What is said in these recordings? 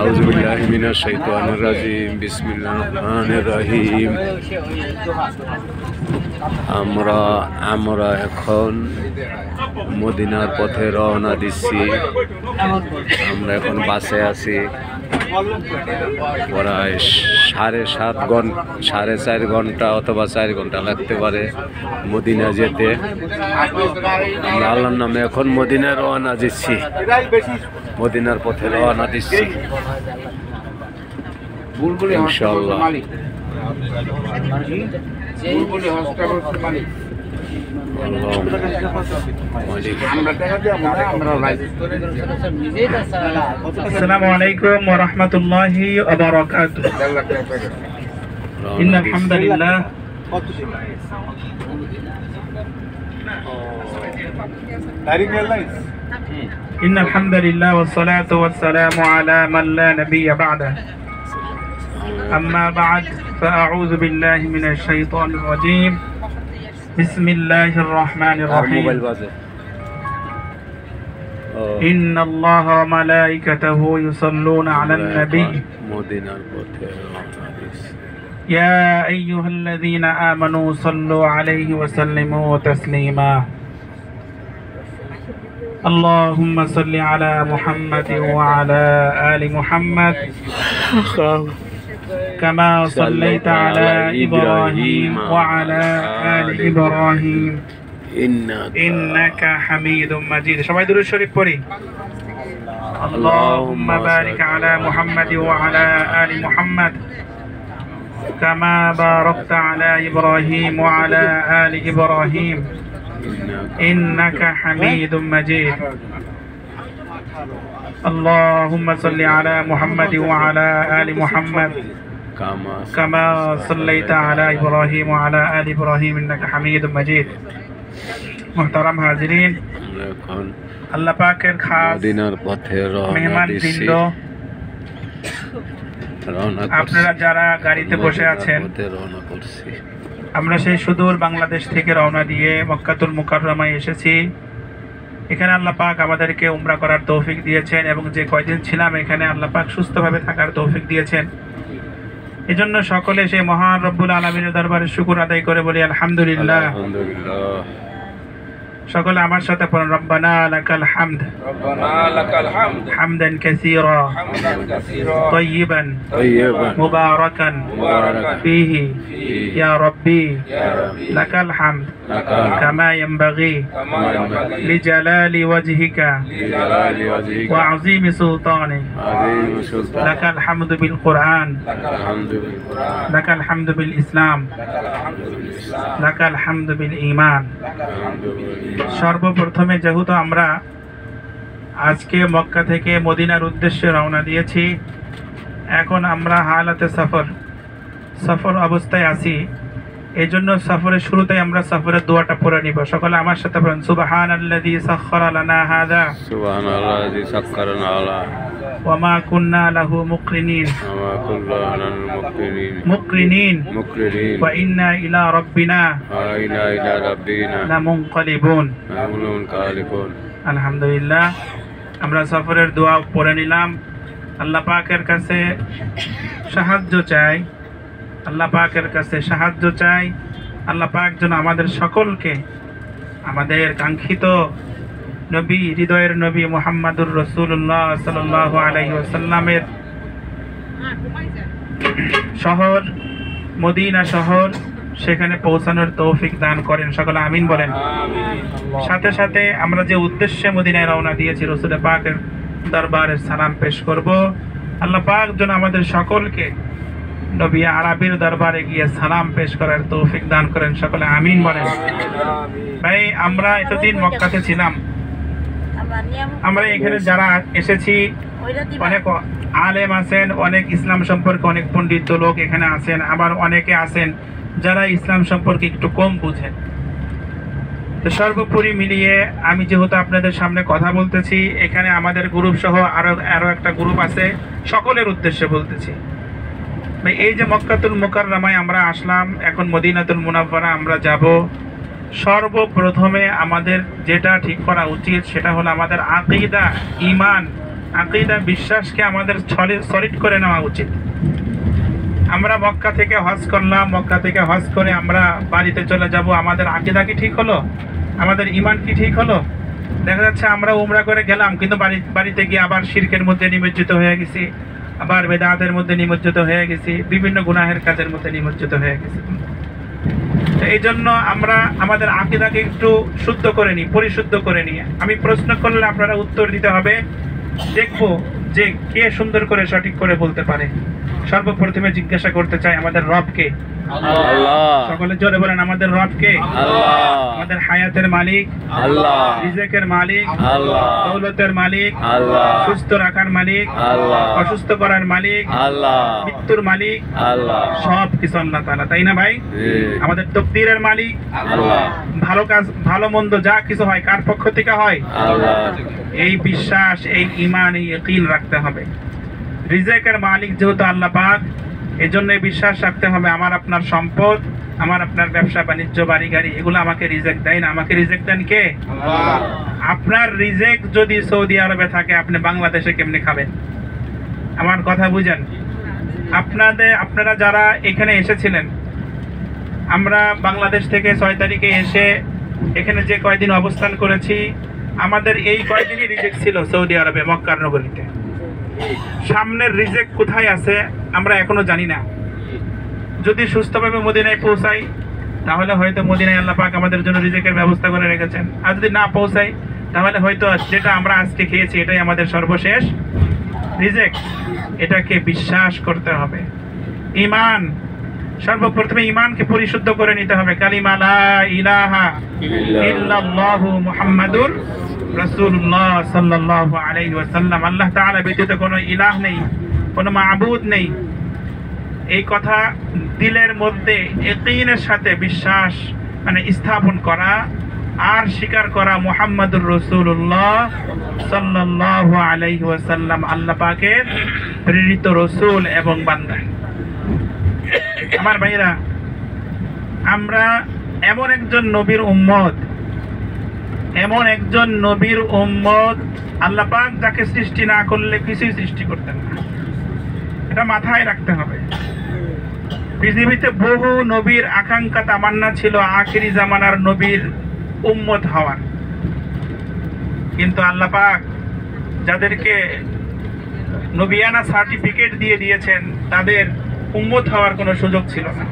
আউযুবিল্লাহি মিনাশ শাইতানির রাজিম। বিসমিল্লাহির রহমানির রহিম। আমরা এখন মদিনার পথে রওনা দিচ্ছি। আমরা এখন বাসে আছি। প্রায় 4.5 ঘন্টা অথবা 4 ঘন্টা লাগতে পারে মদিনা যেতে। আমরা আল্লাহর নামে এখন মদিনা রওনা দিচ্ছি, মদিনার পথে রওনা দিচ্ছি ইনশাআল্লাহ। আসসালামু আলাইকুম ওয়া রাহমাতুল্লাহি ওয়া বারাকাতুহু। ইন্নাল হামদালিল্লাহ ইন্নাল হামদালিল্লাহ ওয়াস সালাতু ওয়াস সালামু আলা মান লা নাবিয়্যা বা'দা। আম্মা বা'দ ফাআউযু বিল্লাহি মিনাশ শাইতানির রাজীম। বিসমিল্লাহির রহমানির রহিম। ইন্নাল্লাহা ওয়া মালাইকাতাহু ইউসাল্লুনা আলান নবী মদিনার পথে রওনা দিচ্ছি। ইয়া আইয়ুহাল্লাযীনা আমানু সাল্লু আলাইহি ওয়া সাল্লিমু তাসলিমা। اللهم صل على محمد وعلى آل محمد كما صليت على إبراهيم وعلى آل إبراهيم إنك حميد مجيد. সবাই দুরূদ শরীফ পড়ি। اللهم بارك على محمد وعلى آل محمد كما باركت على إبراهيم وعلى آل إبراهيم إنك حميد مجيد. اللهم صل على محمد وعلى آل محمد كما صليت على إبراهيم وعلى آل إبراهيم إنك حميد مجيد. محترم हाज़रीन, अल्लाह पाक के खास मेहमान বৃন্দ, আপনারা যারা গাড়িতে বসে আছেন, আমরা সেই সুদূর বাংলাদেশ থেকে রওনা দিয়ে মক্কাতুল মুকাররমায় এসেছি। এখানে আল্লাহ পাক আমাদেরকে উমরা করার তৌফিক দিয়েছেন এবং যে কয়দিন ছিলাম এখানে আল্লাহ পাক সুস্থভাবে থাকার তৌফিক দিয়েছেন। এজন্য সকলে সেই মহান রব্বুল আলামিনের দরবারে শুকর আদায় করে বলি আলহামদুলিল্লাহ। সকলে আমার সাথে পড়ুন, রব্বানা লাকাল হামদ হামদান কাসীরা তাইয়িবান মুবারাকান ফীহি ইয়া রাব্বি লাকাল হামদ কামা ইয়ানবাগি লিজালালি ওয়াজহিকা ওয়া আযীমি সুলতানিক। লাকাল হামদু বিল কুরআন, লাকাল হামদু বিল ইসলাম, লাকাল হামদু বিল ঈমান। সর্বপ্রথমে যেহেতু আমরা আজকে মক্কা থেকে মদিনার উদ্দেশ্যে রওনা দিয়েছি, এখন আমরা হালাতে সফর অবস্থায় আছি। এই জন্য সফরের শুরুতেই আমরা সফরের দোয়াটা পড়ে নিব। সকলে আমার সাথে পড়েন, সুবহানাল্লাযী সাখখারা লানা হাযা সুবহানাল্লাযী সাখখারানা আলা ওয়া মা কুন্না লাহু মুকরিনিন ওয়া ইন্না ইলা রাব্বিনা লামুনকালিবুন। আলহামদুলিল্লাহ, আমরা সফরের দোয়া পড়ে নিলাম। আল্লাহ পাকের কাছে সাহায্য চাই, আল্লাহ পাকের কাছে সাহায্য চাই। আল্লাহ পাক যেন আমাদের সকলকে আমাদের কাঙ্ক্ষিত নবী, হৃদয়ের নবী মুহাম্মাদুর রাসূলুল্লাহ সাল্লাল্লাহু আলাইহি ওয়াসাল্লামের শহর মদিনা শহর, সেখানে পৌঁছানোর তৌফিক দান করেন। সকলে আমিন বলেন। সাথে সাথে আমরা যে উদ্দেশ্যে মদিনায় রওনা দিয়েছি, রাসূল পাকের দরবারে সালাম পেশ করব। আল্লাহ পাক যেন আমাদের সকলকে নবী আরবির দরবারে গিয়ে সালাম পেশ করার তৌফিক দান করেন। সকলে আমিন বলেন। ভাই, আমরা এতদিন মক্কাতে ছিলাম, আমরা এখানে যারা এসেছি অনেক আলেম আছেন, অনেক ইসলাম সম্পর্কে অনেক পণ্ডিত লোক এখানে আছেন, আবার অনেকে আছেন যারা ইসলাম সম্পর্কে একটু কম বুঝেন। তো সর্বোপরি মিলিয়ে আমি যেহেতু আপনাদের সামনে কথা বলতেছি, এখানে আমাদের গ্রুপ সহ আরো একটা গ্রুপ আছে, সকলের উদ্দেশ্যে বলতেছি। এই যে মক্কাতুল মুকাররমায় আমরা আসলাম, এখন মদিনাতুল মুনাওয়ারা আমরা যাব। সর্বপ্রথমে আমাদের যেটা ঠিক করা উচিত সেটা হলো আমাদের আকীদা, ঈমান আকীদা বিশ্বাসকে আমাদের সলিড করে নেওয়া উচিত। আমরা মক্কা থেকে হজ করলাম, মক্কা থেকে হজ করে আমরা বাড়িতে চলে যাব, আমাদের আকীদা কি ঠিক হলো? আমাদের ঈমান কি ঠিক হলো? দেখা যাচ্ছে আমরা উমরা করে গেলাম, কিন্তু বাড়িতে গিয়ে আবার শিরকের মধ্যে নিমজ্জিত হয়ে গেছি, আবার বেদাতের মধ্যে নিমজ্জিত হয়ে গেছি, বিভিন্ন গুনাহের কাজের মধ্যে নিমজ্জিত হয়ে গেছি। তো এই জন্য আমরা আমাদের আকীদাকে একটু শুদ্ধ করে নিই, পরিশুদ্ধ করে নিই। আমি প্রশ্ন করলে আপনারা উত্তর দিতে হবে, দেখবো যে কে সুন্দর করে সঠিক করে বলতে পারে। সর্বপ্রথমে জিজ্ঞাসা করতে চাই আমাদের রবকে। আল্লাহ। সকলে জোরে বলেন, আমাদের রবকে। আল্লাহ। আমাদের হায়াতের মালিক আল্লাহ। রিজেকের মালিক আল্লাহ। দৌলতের মালিক আল্লাহ। সুস্থ রাখার মালিক আল্লাহ। অসুস্থ করার মালিক আল্লাহ। মৃত্যুর মালিক আল্লাহ। সব কিছু আল্লাহ তাআলা, তাই না ভাই? আমাদের তাকদীরের মালিক আল্লাহ। ভালো কাজ ভালো মন্দ যা কিছু হয় কার পক্ষ থেকে হয়? আল্লাহ। এই বিশ্বাস, এই ঈমান, এই ইয়াকিন রাখতে হবে। রিজেকের মালিক যেহেতু আল্লাহ পাক, এজন্য বিশ্বাস রাখতে হবে আমার আপনার সম্পদ, আমার আপনার ব্যবসা বাণিজ্য বাড়ি গাড়ি এগুলো আমাকে রিজেক দেয় না, আমাকে রিজেক দেন কে? আপনার রিজেক যদি সৌদি আরবে থাকে, আপনি বাংলাদেশে কেমনে খাবেন? আমার কথা বুঝেন। আপনারা যারা এখানে এসেছিলেন, আমরা বাংলাদেশ থেকে 6 তারিখে এসে এখানে যে কয়দিন অবস্থান করেছি, আমাদের এই কয়দিনই রিজেক ছিল সৌদি আরবে মক্কার নগরীতে। সামনের রিজেক কোথায় আছে আমরা এখনো জানি না। যদি সুস্থভাবে মদিনায় পৌঁছাই, তাহলে হয়তো মদিনায় আল্লাহ পাক আমাদের জন্য রিজেকের ব্যবস্থা করে রেখেছেন। আর যদি না পৌঁছাই, তাহলে হয়তো যেটা আমরা আজকে খেয়েছি এটাই আমাদের সর্বশেষ রিজেক। এটাকে বিশ্বাস করতে হবে। ঈমান, সর্বপ্রথমে ঈমানকে পরিশুদ্ধ করে নিতে হবে। কালিমা লা ইলাহা ইল্লাল্লাহু মুহাম্মাদুর রাসূলুল্লাহ সাল্লাল্লাহু আলাইহি ওয়াসাল্লাম। আল্লাহ তাআলা ব্যতীত কোনো ইলাহ নেই, কোনো মাবুদ নেই। এই কথা দিলের মধ্যে ইয়াকিনের সাথে বিশ্বাস স্থাপন করা আর স্বীকার করা মুহাম্মাদুর রাসূলুল্লাহ সাল্লাল্লাহু আলাইহি ওয়াসাল্লাম আল্লাহ পাকের প্রেরিত রাসূল এবং বান্দা। আমার ভাইরা, আমরা এমন একজন নবীর উম্মত, আল্লাহ পাক যাকে সৃষ্টি না করলে কিছুই সৃষ্টি করতেন না। এটা মাথায় রাখতে হবে। পৃথিবীতে বহু নবীর আকাঙ্ক্ষা তামান্না ছিল আখিরি জামানার নবীর উম্মত হওয়ার, কিন্তু আল্লাহ পাক যাদেরকে নবিয়ানা সার্টিফিকেট দিয়ে দিয়েছেন তাদের উম্মত হওয়ার কোনো সুযোগ ছিল না।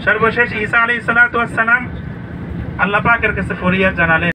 সর্বশেষ ঈসা আলাইহিস সালাতু ওয়াস সালাম আল্লাহ পাকের কাছে ফরিয়াদ জানালেন।